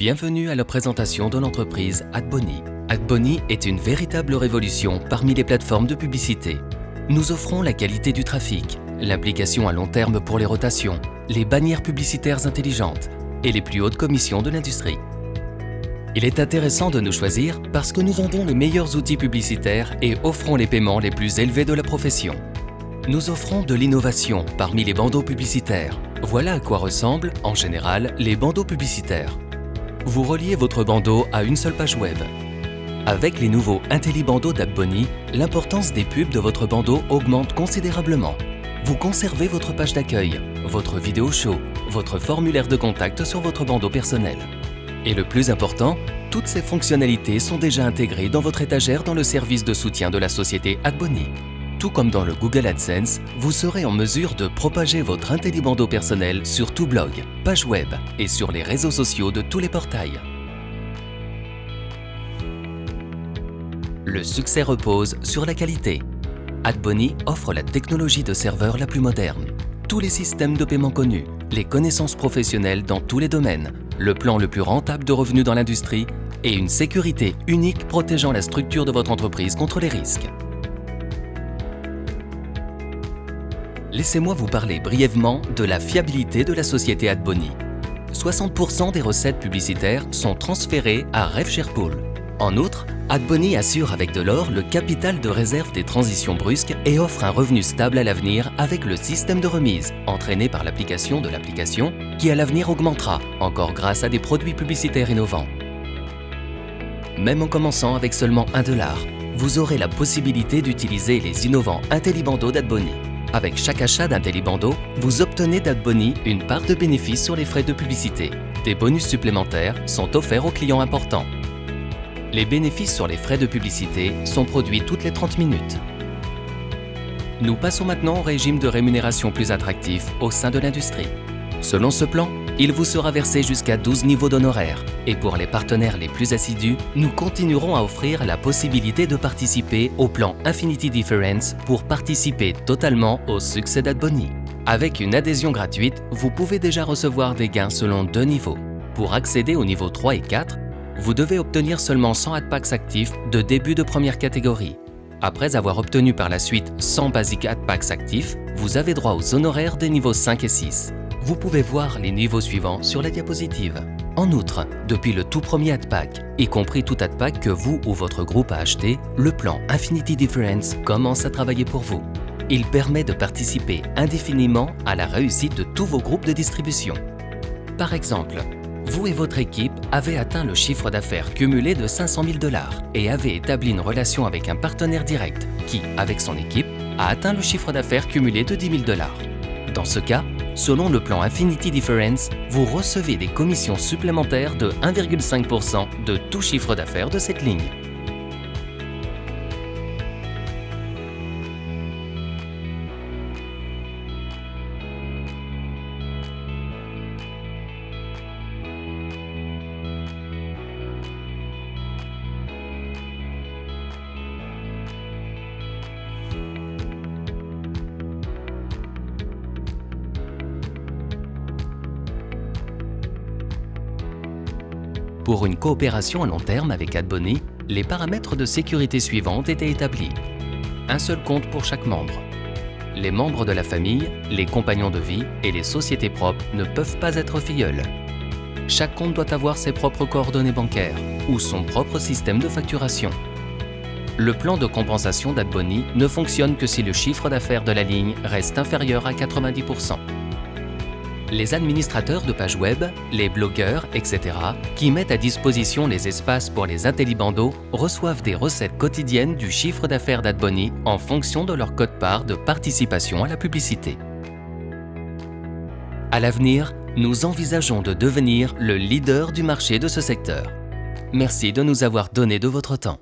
Bienvenue à la présentation de l'entreprise AdBonny. AdBonny est une véritable révolution parmi les plateformes de publicité. Nous offrons la qualité du trafic, l'implication à long terme pour les rotations, les bannières publicitaires intelligentes et les plus hautes commissions de l'industrie. Il est intéressant de nous choisir parce que nous vendons les meilleurs outils publicitaires et offrons les paiements les plus élevés de la profession. Nous offrons de l'innovation parmi les bandeaux publicitaires. Voilà à quoi ressemblent, en général, les bandeaux publicitaires. Vous reliez votre bandeau à une seule page web. Avec les nouveaux IntelliBandeaux d'AdBonny, l'importance des pubs de votre bandeau augmente considérablement. Vous conservez votre page d'accueil, votre vidéo show, votre formulaire de contact sur votre bandeau personnel. Et le plus important, toutes ces fonctionnalités sont déjà intégrées dans votre étagère dans le service de soutien de la société AdBonny. Tout comme dans le Google AdSense, vous serez en mesure de propager votre IntelliBandeau personnel sur tout blog, page web et sur les réseaux sociaux de tous les portails. Le succès repose sur la qualité. AdBonny offre la technologie de serveur la plus moderne, tous les systèmes de paiement connus, les connaissances professionnelles dans tous les domaines, le plan le plus rentable de revenus dans l'industrie et une sécurité unique protégeant la structure de votre entreprise contre les risques. Laissez-moi vous parler brièvement de la fiabilité de la société AdBonny. 60% des recettes publicitaires sont transférées à RevSharePool. En outre, AdBonny assure avec de l'or le capital de réserve des transitions brusques et offre un revenu stable à l'avenir avec le système de remise, entraîné par l'application de l'application, qui à l'avenir augmentera, encore grâce à des produits publicitaires innovants. Même en commençant avec seulement $1, vous aurez la possibilité d'utiliser les innovants IntelliBandeaux d'AdBonny. Avec chaque achat d'IntelliBandeaux, vous obtenez d'AdBonny une part de bénéfice sur les frais de publicité. Des bonus supplémentaires sont offerts aux clients importants. Les bénéfices sur les frais de publicité sont produits toutes les 30 minutes. Nous passons maintenant au régime de rémunération plus attractif au sein de l'industrie. Selon ce plan, il vous sera versé jusqu'à 12 niveaux d'honoraires. Et pour les partenaires les plus assidus, nous continuerons à offrir la possibilité de participer au plan Infinity Difference pour participer totalement au succès d'AdBonny. Avec une adhésion gratuite, vous pouvez déjà recevoir des gains selon 2 niveaux. Pour accéder aux niveaux 3 et 4, vous devez obtenir seulement 100 AdPacks actifs de début de première catégorie. Après avoir obtenu par la suite 100 Basic AdPacks actifs, vous avez droit aux honoraires des niveaux 5 et 6. Vous pouvez voir les niveaux suivants sur la diapositive. En outre, depuis le tout premier AdPack, y compris tout AdPack que vous ou votre groupe a acheté, le plan Infinity Difference commence à travailler pour vous. Il permet de participer indéfiniment à la réussite de tous vos groupes de distribution. Par exemple, vous et votre équipe avez atteint le chiffre d'affaires cumulé de $500 000 et avez établi une relation avec un partenaire direct qui, avec son équipe, a atteint le chiffre d'affaires cumulé de $10 000. Dans ce cas, selon le plan Infinity Difference, vous recevez des commissions supplémentaires de 1,5% de tout chiffre d'affaires de cette ligne. Pour une coopération à long terme avec AdBonny, les paramètres de sécurité suivants étaient établis. Un seul compte pour chaque membre. Les membres de la famille, les compagnons de vie et les sociétés propres ne peuvent pas être filleuls. Chaque compte doit avoir ses propres coordonnées bancaires ou son propre système de facturation. Le plan de compensation d'AdBonny ne fonctionne que si le chiffre d'affaires de la ligne reste inférieur à 90%. Les administrateurs de pages web, les blogueurs, etc., qui mettent à disposition les espaces pour les IntelliBandeaux reçoivent des recettes quotidiennes du chiffre d'affaires d'AdBonny en fonction de leur quote-part de participation à la publicité. À l'avenir, nous envisageons de devenir le leader du marché de ce secteur. Merci de nous avoir donné de votre temps.